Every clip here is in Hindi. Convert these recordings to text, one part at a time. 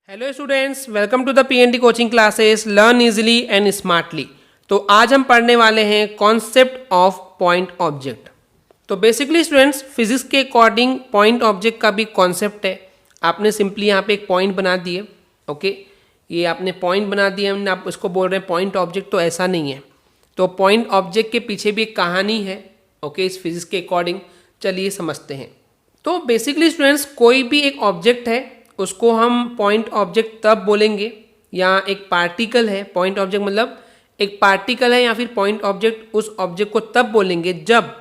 Hello students, welcome to the PND coaching classes learn easily and smartly. तो आज हम पढ़ने वाले हैं कॉन्सेप्ट ऑफ पॉइंट ऑब्जेक्ट। तो बेसिकली स्टूडेंट्स, फिजिक्स के अकॉर्डिंग पॉइंट ऑब्जेक्ट का भी कॉन्सेप्ट है। आपने सिंपली यहाँ पे एक पॉइंट बना दिए, ओके, ये आपने पॉइंट बना दिया, हमने आप इसको बोल रहे हैं पॉइंट ऑब्जेक्ट, तो ऐसा नहीं है। तो पॉइंट ऑब्जेक्ट के पीछे भी एक कहानी है, ओके, इस फिजिक्स के अकॉर्डिंग। चलिए समझते हैं। तो बेसिकली स्टूडेंट्स, कोई भी एक ऑब्जेक्ट है उसको हम पॉइंट ऑब्जेक्ट तब बोलेंगे, या एक पार्टिकल है, पॉइंट ऑब्जेक्ट मतलब एक पार्टिकल है या फिर पॉइंट ऑब्जेक्ट, उस ऑब्जेक्ट को तब बोलेंगे जब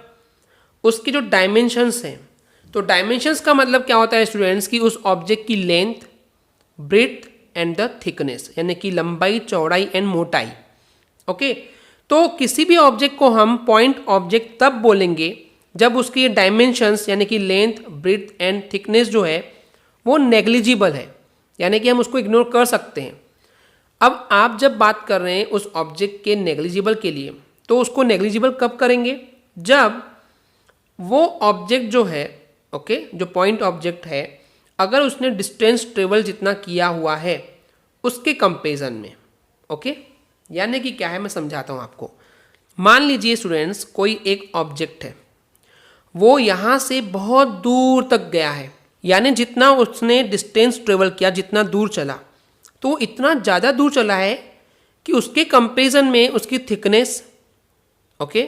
उसके जो डायमेंशंस हैं। तो डायमेंशंस का मतलब क्या होता है स्टूडेंट्स, कि उस ऑब्जेक्ट की length, breadth and the thickness, यानी कि लंबाई, चौड़ाई एंड मोटाई। ओके, तो किसी भी ऑब्जेक्ट को हम पॉइंट ऑब्जेक्ट तब बोलेंगे जब उसकी डायमेंशंस यानी कि लेंथ, ब्रेड्थ एंड थिकनेस जो है वो नेग्लिजिबल है, यानी कि हम उसको इग्नोर कर सकते हैं। अब आप जब बात कर रहे हैं उस ऑब्जेक्ट के नेग्लिजिबल के लिए, तो उसको नेग्लिजिबल कब करेंगे, जब वो ऑब्जेक्ट जो है, ओके, जो पॉइंट ऑब्जेक्ट है, अगर उसने डिस्टेंस ट्रेवल जितना किया हुआ है उसके कंपेरिजन में। ओके, यानी कि क्या है, मैं समझाता हूँ आपको। मान लीजिए स्टूडेंट्स, कोई एक ऑब्जेक्ट है, वो यहाँ से बहुत दूर तक गया है, यानी जितना उसने डिस्टेंस ट्रेवल किया, जितना दूर चला, तो इतना ज़्यादा दूर चला है कि उसके कंपेरिजन में उसकी थिकनेस, ओके,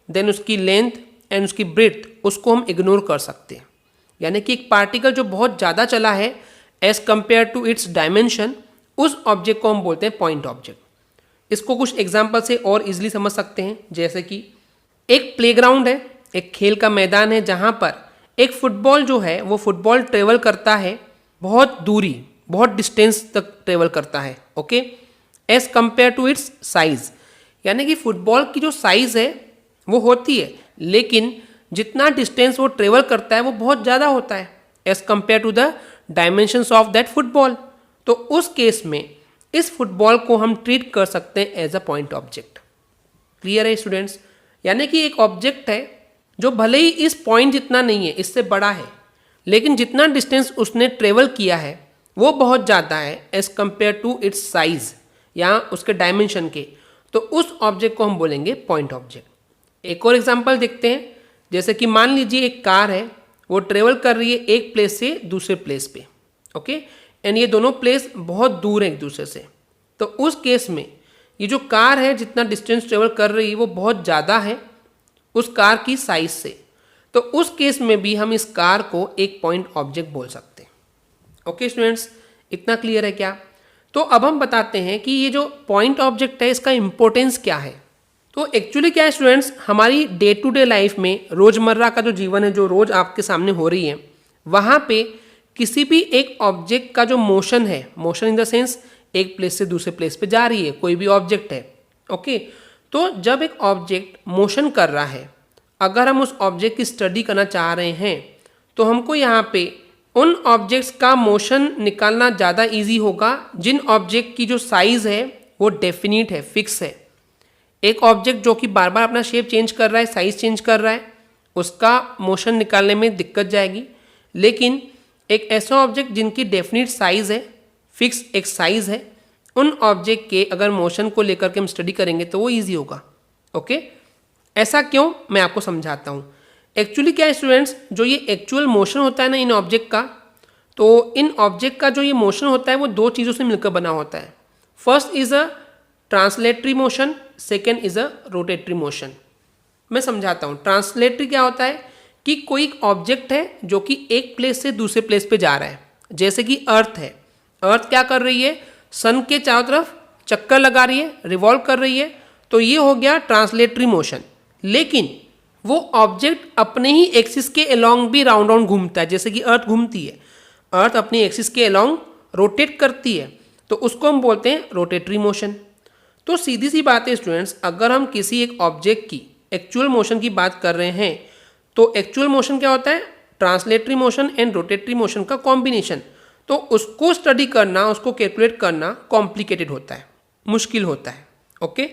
देन उसकी लेंथ एंड उसकी ब्रेड्थ, उसको हम इग्नोर कर सकते हैं। यानी कि एक पार्टिकल जो बहुत ज़्यादा चला है as compare to its dimension, उस ऑब्जेक्ट को हम बोलते हैं पॉइंट ऑब्जेक्ट। इसको कुछ एग्जाम्पल से और इजीली समझ सकते हैं, जैसे कि एक प्लेग्राउंड है, एक खेल का मैदान है, जहाँ पर एक फुटबॉल जो है वो फुटबॉल ट्रेवल करता है बहुत दूरी, बहुत डिस्टेंस तक ट्रेवल करता है, okay, as compare to its size. यानी कि फुटबॉल की जो साइज है वो होती है, लेकिन जितना डिस्टेंस वो ट्रेवल करता है वो बहुत ज़्यादा होता है as compare to the dimensions of that football. तो उस केस में इस फुटबॉल को हम ट्रीट कर सकते हैं as a point object. Clear है स्टूडेंट्स? यानी कि एक ऑब्जेक्ट है जो भले ही इस पॉइंट जितना नहीं है, इससे बड़ा है, लेकिन जितना डिस्टेंस उसने ट्रेवल किया है वो बहुत ज़्यादा है as compare to its size या उसके डायमेंशन के, तो उस ऑब्जेक्ट को हम बोलेंगे पॉइंट ऑब्जेक्ट। एक और एग्जांपल देखते हैं, जैसे कि मान लीजिए एक कार है, वो ट्रेवल कर रही है एक प्लेस से दूसरे प्लेस पे, ओके, एंड ये दोनों प्लेस बहुत दूर हैं एक दूसरे से। तो उस केस में ये जो कार है जितना डिस्टेंस ट्रेवल कर रही है वो बहुत ज़्यादा है उस कार की साइज से, तो उस केस में भी हम इस कार को एक पॉइंट ऑब्जेक्ट बोल सकते हैं। ओके स्टूडेंट्स, इतना क्लियर है क्या? तो अब हम बताते हैं कि ये जो पॉइंट ऑब्जेक्ट है इसका इंपॉर्टेंस क्या है। तो एक्चुअली क्या है स्टूडेंट्स, हमारी डे टू डे लाइफ में, रोज़मर्रा का जो जीवन है, जो रोज़ आपके सामने हो रही है, वहाँ पे किसी भी एक ऑब्जेक्ट का जो मोशन है, मोशन इन द सेंस एक प्लेस से दूसरे प्लेस पे जा रही है, कोई भी ऑब्जेक्ट है, ओके, तो जब एक ऑब्जेक्ट मोशन कर रहा है, अगर हम उस ऑब्जेक्ट की स्टडी करना चाह रहे हैं, तो हमको यहाँ पे उन ऑब्जेक्ट्स का मोशन निकालना ज़्यादा इजी होगा जिन ऑब्जेक्ट की जो साइज़ है वो डेफिनिट है, फिक्स है। एक ऑब्जेक्ट जो कि बार बार अपना शेप चेंज कर रहा है, साइज चेंज कर रहा है, उसका मोशन निकालने में दिक्कत जाएगी। लेकिन एक ऐसा ऑब्जेक्ट जिनकी डेफिनिट साइज़ है, फिक्स एक साइज़ है, उन ऑब्जेक्ट के अगर मोशन को लेकर के हम स्टडी करेंगे तो वो इजी होगा। ओके, ऐसा क्यों, मैं आपको समझाता हूँ। एक्चुअली क्या है स्टूडेंट्स, जो ये एक्चुअल मोशन होता है ना इन ऑब्जेक्ट का, तो इन ऑब्जेक्ट का जो ये मोशन होता है वो दो चीज़ों से मिलकर बना होता है। First is a translatory motion, second is a rotatory motion. मैं समझाता हूँ। ट्रांसलेटरी क्या होता है कि कोई एक ऑब्जेक्ट है जो कि एक प्लेस से दूसरे प्लेस पे जा रहा है, जैसे कि अर्थ है। अर्थ क्या कर रही है, सन के चारों तरफ चक्कर लगा रही है, रिवॉल्व कर रही है, तो ये हो गया ट्रांसलेटरी मोशन। लेकिन वो ऑब्जेक्ट अपने ही एक्सिस के अलोंग भी राउंड राउंड घूमता है, जैसे कि अर्थ घूमती है, अर्थ अपनी एक्सिस के अलोंग रोटेट करती है, तो उसको हम बोलते हैं रोटेटरी मोशन। तो सीधी सी बात है स्टूडेंट्स, अगर हम किसी एक ऑब्जेक्ट की एक्चुअल मोशन की बात कर रहे हैं, तो एक्चुअल मोशन क्या होता है, translatory motion and rotatory motion का कॉम्बिनेशन। तो उसको स्टडी करना, उसको कैलकुलेट करना कॉम्प्लिकेटेड होता है, मुश्किल होता है, ओके।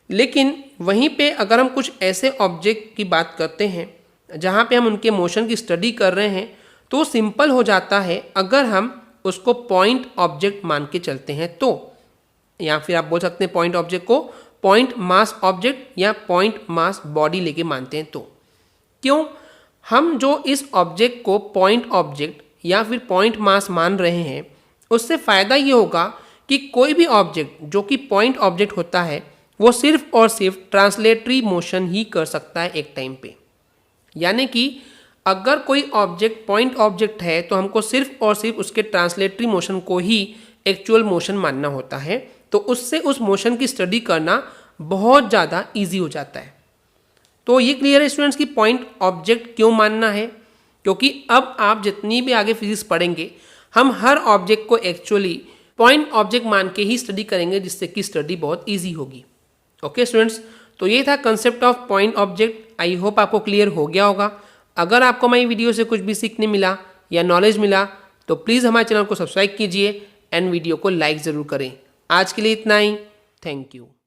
लेकिन वहीं पे अगर हम कुछ ऐसे ऑब्जेक्ट की बात करते हैं जहाँ पे हम उनके मोशन की स्टडी कर रहे हैं, तो सिंपल हो जाता है अगर हम उसको पॉइंट ऑब्जेक्ट मान के चलते हैं तो, या फिर आप बोल सकते हैं पॉइंट ऑब्जेक्ट को पॉइंट मास ऑब्जेक्ट या पॉइंट मास बॉडी लेके मानते हैं तो। क्यों? हम जो इस ऑब्जेक्ट को पॉइंट ऑब्जेक्ट या फिर पॉइंट मास मान रहे हैं, उससे फ़ायदा ये होगा कि कोई भी ऑब्जेक्ट जो कि पॉइंट ऑब्जेक्ट होता है वो सिर्फ और सिर्फ ट्रांसलेटरी मोशन ही कर सकता है एक टाइम पे। यानी कि अगर कोई ऑब्जेक्ट पॉइंट ऑब्जेक्ट है तो हमको सिर्फ और सिर्फ उसके ट्रांसलेटरी मोशन को ही एक्चुअल मोशन मानना होता है, तो उससे उस मोशन की स्टडी करना बहुत ज़्यादा ईजी हो जाता है। तो ये क्लियर है स्टूडेंट्स कि पॉइंट ऑब्जेक्ट क्यों मानना है, क्योंकि अब आप जितनी भी आगे फिजिक्स पढ़ेंगे हम हर ऑब्जेक्ट को एक्चुअली पॉइंट ऑब्जेक्ट मान के ही स्टडी करेंगे, जिससे कि स्टडी बहुत ईजी होगी। ओके स्टूडेंट्स, तो ये था concept of point object. I hope आपको क्लियर हो गया होगा। अगर आपको हमारी वीडियो से कुछ भी सीखने मिला या नॉलेज मिला तो प्लीज़ हमारे चैनल को सब्सक्राइब कीजिए एंड वीडियो को लाइक ज़रूर करें। आज के लिए इतना ही। Thank you.